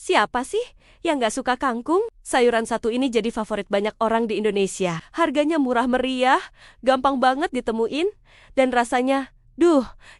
Siapa sih yang nggak suka kangkung? Sayuran satu ini jadi favorit banyak orang di Indonesia. Harganya murah meriah, gampang banget ditemuin, dan rasanya,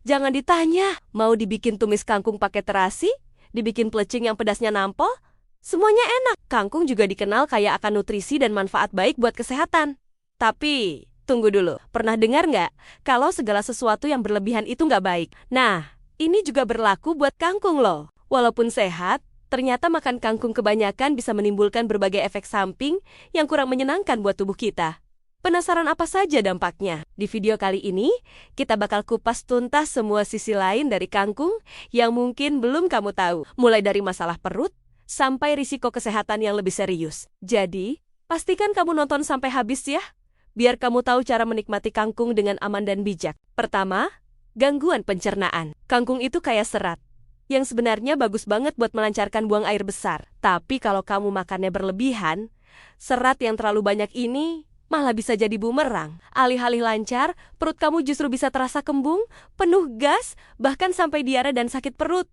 jangan ditanya. Mau dibikin tumis kangkung pakai terasi, dibikin plecing yang pedasnya nampol, semuanya enak. Kangkung juga dikenal kaya akan nutrisi dan manfaat baik buat kesehatan. Tapi, tunggu dulu. Pernah dengar nggak kalau segala sesuatu yang berlebihan itu nggak baik? Nah, ini juga berlaku buat kangkung loh. Walaupun sehat, ternyata makan kangkung kebanyakan bisa menimbulkan berbagai efek samping yang kurang menyenangkan buat tubuh kita. Penasaran apa saja dampaknya? Di video kali ini, kita bakal kupas tuntas semua sisi lain dari kangkung yang mungkin belum kamu tahu. Mulai dari masalah perut, sampai risiko kesehatan yang lebih serius. Jadi, pastikan kamu nonton sampai habis ya, biar kamu tahu cara menikmati kangkung dengan aman dan bijak. Pertama, gangguan pencernaan. Kangkung itu kaya serat, yang sebenarnya bagus banget buat melancarkan buang air besar. Tapi kalau kamu makannya berlebihan, serat yang terlalu banyak ini malah bisa jadi bumerang. Alih-alih lancar, perut kamu justru bisa terasa kembung, penuh gas, bahkan sampai diare dan sakit perut.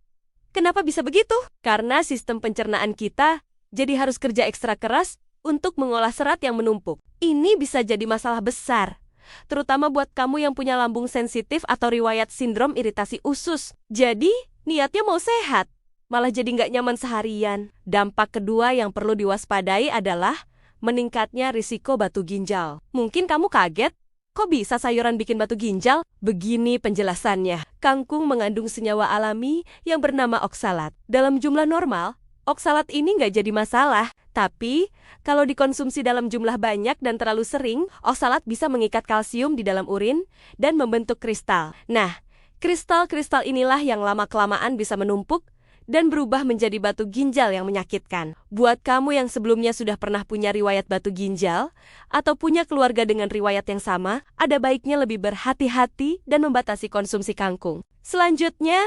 Kenapa bisa begitu? Karena sistem pencernaan kita jadi harus kerja ekstra keras untuk mengolah serat yang menumpuk. Ini bisa jadi masalah besar, terutama buat kamu yang punya lambung sensitif atau riwayat sindrom iritasi usus. Jadi, niatnya mau sehat, malah jadi nggak nyaman seharian. Dampak kedua yang perlu diwaspadai adalah meningkatnya risiko batu ginjal. Mungkin kamu kaget, kok bisa sayuran bikin batu ginjal? Begini penjelasannya. Kangkung mengandung senyawa alami yang bernama oksalat. Dalam jumlah normal, oksalat ini nggak jadi masalah. Tapi, kalau dikonsumsi dalam jumlah banyak dan terlalu sering, oksalat bisa mengikat kalsium di dalam urin dan membentuk kristal. Nah, kristal-kristal inilah yang lama-kelamaan bisa menumpuk dan berubah menjadi batu ginjal yang menyakitkan. Buat kamu yang sebelumnya sudah pernah punya riwayat batu ginjal, atau punya keluarga dengan riwayat yang sama, ada baiknya lebih berhati-hati dan membatasi konsumsi kangkung. Selanjutnya,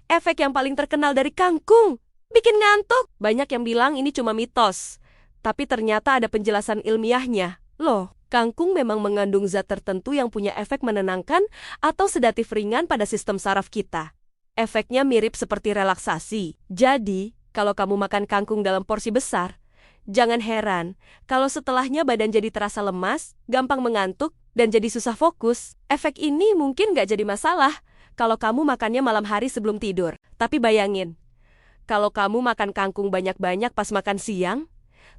efek yang paling terkenal dari kangkung, bikin ngantuk. Banyak yang bilang ini cuma mitos, tapi ternyata ada penjelasan ilmiahnya. Loh, kangkung memang mengandung zat tertentu yang punya efek menenangkan atau sedatif ringan pada sistem saraf kita. Efeknya mirip seperti relaksasi. Jadi, kalau kamu makan kangkung dalam porsi besar, jangan heran kalau setelahnya badan jadi terasa lemas, gampang mengantuk, dan jadi susah fokus. Efek ini mungkin nggak jadi masalah kalau kamu makannya malam hari sebelum tidur. Tapi bayangin, kalau kamu makan kangkung banyak-banyak pas makan siang,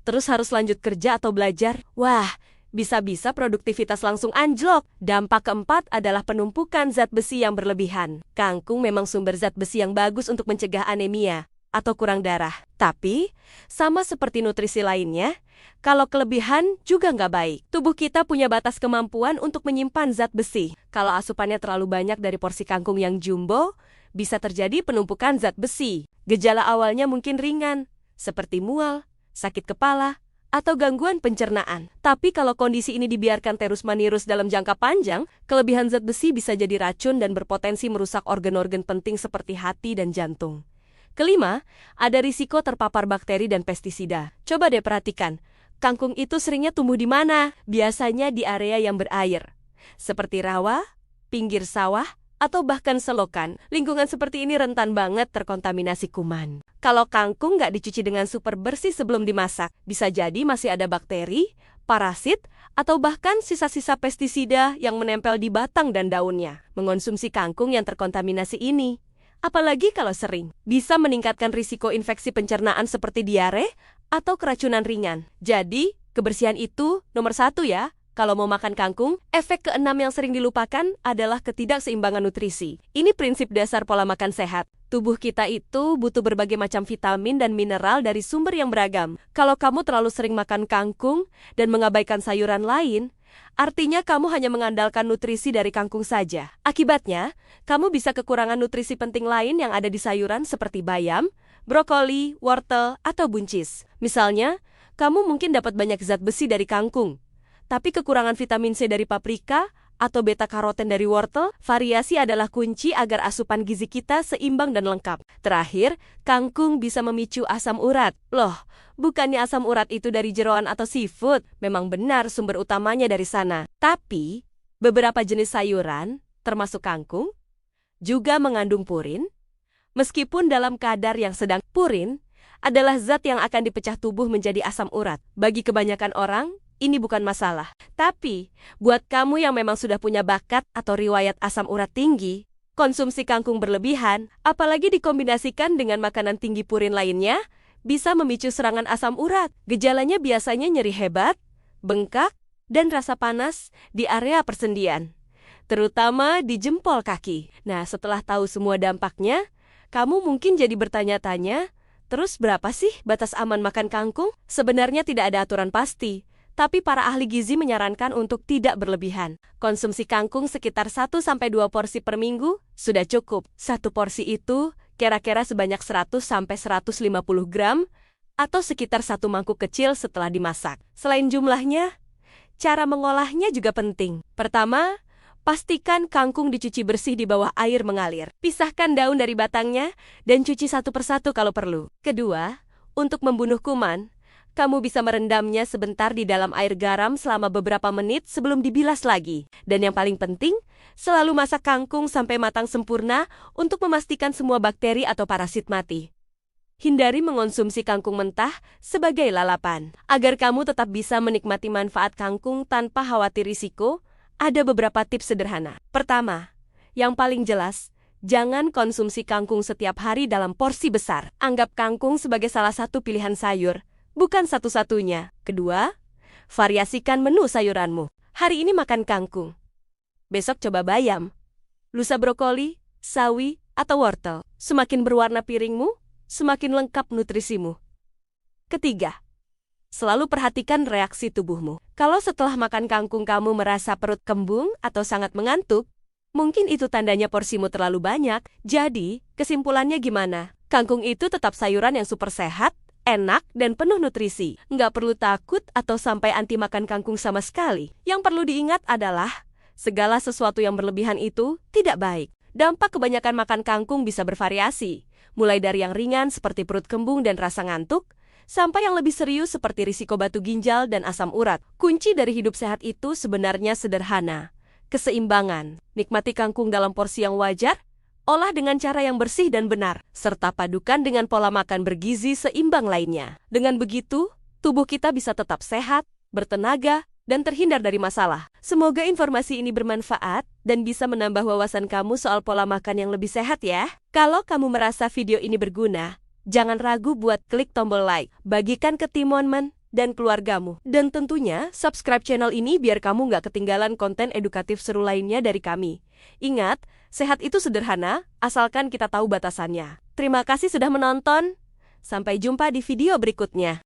terus harus lanjut kerja atau belajar, wah, bisa-bisa produktivitas langsung anjlok. Dampak keempat adalah penumpukan zat besi yang berlebihan. Kangkung memang sumber zat besi yang bagus untuk mencegah anemia atau kurang darah. Tapi, sama seperti nutrisi lainnya, kalau kelebihan juga nggak baik. Tubuh kita punya batas kemampuan untuk menyimpan zat besi. Kalau asupannya terlalu banyak dari porsi kangkung yang jumbo, bisa terjadi penumpukan zat besi. Gejala awalnya mungkin ringan, seperti mual, sakit kepala, atau gangguan pencernaan. Tapi kalau kondisi ini dibiarkan terus-menerus dalam jangka panjang, kelebihan zat besi bisa jadi racun dan berpotensi merusak organ-organ penting seperti hati dan jantung. Kelima, ada risiko terpapar bakteri dan pestisida. Coba deh perhatikan, kangkung itu seringnya tumbuh di mana? Biasanya di area yang berair, seperti rawa, pinggir sawah, atau bahkan selokan. Lingkungan seperti ini rentan banget terkontaminasi kuman. Kalau kangkung nggak dicuci dengan super bersih sebelum dimasak, bisa jadi masih ada bakteri, parasit, atau bahkan sisa-sisa pestisida yang menempel di batang dan daunnya. Mengonsumsi kangkung yang terkontaminasi ini, apalagi kalau sering, bisa meningkatkan risiko infeksi pencernaan seperti diare atau keracunan ringan. Jadi, kebersihan itu nomor 1 ya. Kalau mau makan kangkung, efek keenam yang sering dilupakan adalah ketidakseimbangan nutrisi. Ini prinsip dasar pola makan sehat. Tubuh kita itu butuh berbagai macam vitamin dan mineral dari sumber yang beragam. Kalau kamu terlalu sering makan kangkung dan mengabaikan sayuran lain, artinya kamu hanya mengandalkan nutrisi dari kangkung saja. Akibatnya, kamu bisa kekurangan nutrisi penting lain yang ada di sayuran seperti bayam, brokoli, wortel, atau buncis. Misalnya, kamu mungkin dapat banyak zat besi dari kangkung, tapi kekurangan vitamin C dari paprika atau beta-karoten dari wortel. Variasi adalah kunci agar asupan gizi kita seimbang dan lengkap. Terakhir, kangkung bisa memicu asam urat. Loh, bukannya asam urat itu dari jeroan atau seafood? Memang benar sumber utamanya dari sana. Tapi, beberapa jenis sayuran, termasuk kangkung, juga mengandung purin. Meskipun dalam kadar yang sedang, purin adalah zat yang akan dipecah tubuh menjadi asam urat. Bagi kebanyakan orang, ini bukan masalah. Tapi, buat kamu yang memang sudah punya bakat atau riwayat asam urat tinggi, konsumsi kangkung berlebihan, apalagi dikombinasikan dengan makanan tinggi purin lainnya, bisa memicu serangan asam urat. Gejalanya biasanya nyeri hebat, bengkak, dan rasa panas di area persendian, terutama di jempol kaki. Nah, setelah tahu semua dampaknya, kamu mungkin jadi bertanya-tanya, terus berapa sih batas aman makan kangkung? Sebenarnya tidak ada aturan pasti, tapi para ahli gizi menyarankan untuk tidak berlebihan. Konsumsi kangkung sekitar 1-2 porsi per minggu sudah cukup. Satu porsi itu kira-kira sebanyak 100-150 gram, atau sekitar 1 mangkuk kecil setelah dimasak. Selain jumlahnya, cara mengolahnya juga penting. Pertama, pastikan kangkung dicuci bersih di bawah air mengalir. Pisahkan daun dari batangnya dan cuci satu persatu kalau perlu. Kedua, untuk membunuh kuman, kamu bisa merendamnya sebentar di dalam air garam selama beberapa menit sebelum dibilas lagi. Dan yang paling penting, selalu masak kangkung sampai matang sempurna untuk memastikan semua bakteri atau parasit mati. Hindari mengonsumsi kangkung mentah sebagai lalapan. Agar kamu tetap bisa menikmati manfaat kangkung tanpa khawatir risiko, ada beberapa tips sederhana. Pertama, yang paling jelas, jangan konsumsi kangkung setiap hari dalam porsi besar. Anggap kangkung sebagai salah satu pilihan sayur, bukan satu-satunya. Kedua, variasikan menu sayuranmu. Hari ini makan kangkung, besok coba bayam, lusa brokoli, sawi, atau wortel. Semakin berwarna piringmu, semakin lengkap nutrisimu. Ketiga, selalu perhatikan reaksi tubuhmu. Kalau setelah makan kangkung kamu merasa perut kembung atau sangat mengantuk, mungkin itu tandanya porsimu terlalu banyak. Jadi, kesimpulannya gimana? Kangkung itu tetap sayuran yang super sehat, enak, dan penuh nutrisi. Nggak perlu takut atau sampai anti makan kangkung sama sekali. Yang perlu diingat adalah, segala sesuatu yang berlebihan itu tidak baik. Dampak kebanyakan makan kangkung bisa bervariasi, mulai dari yang ringan seperti perut kembung dan rasa ngantuk, sampai yang lebih serius seperti risiko batu ginjal dan asam urat. Kunci dari hidup sehat itu sebenarnya sederhana. Keseimbangan. Nikmati kangkung dalam porsi yang wajar, olah dengan cara yang bersih dan benar, serta padukan dengan pola makan bergizi seimbang lainnya. Dengan begitu, tubuh kita bisa tetap sehat, bertenaga, dan terhindar dari masalah. Semoga informasi ini bermanfaat dan bisa menambah wawasan kamu soal pola makan yang lebih sehat ya. Kalau kamu merasa video ini berguna, jangan ragu buat klik tombol like, bagikan ke teman-teman dan keluargamu. Dan tentunya, subscribe channel ini biar kamu nggak ketinggalan konten edukatif seru lainnya dari kami. Ingat, sehat itu sederhana, asalkan kita tahu batasannya. Terima kasih sudah menonton. Sampai jumpa di video berikutnya.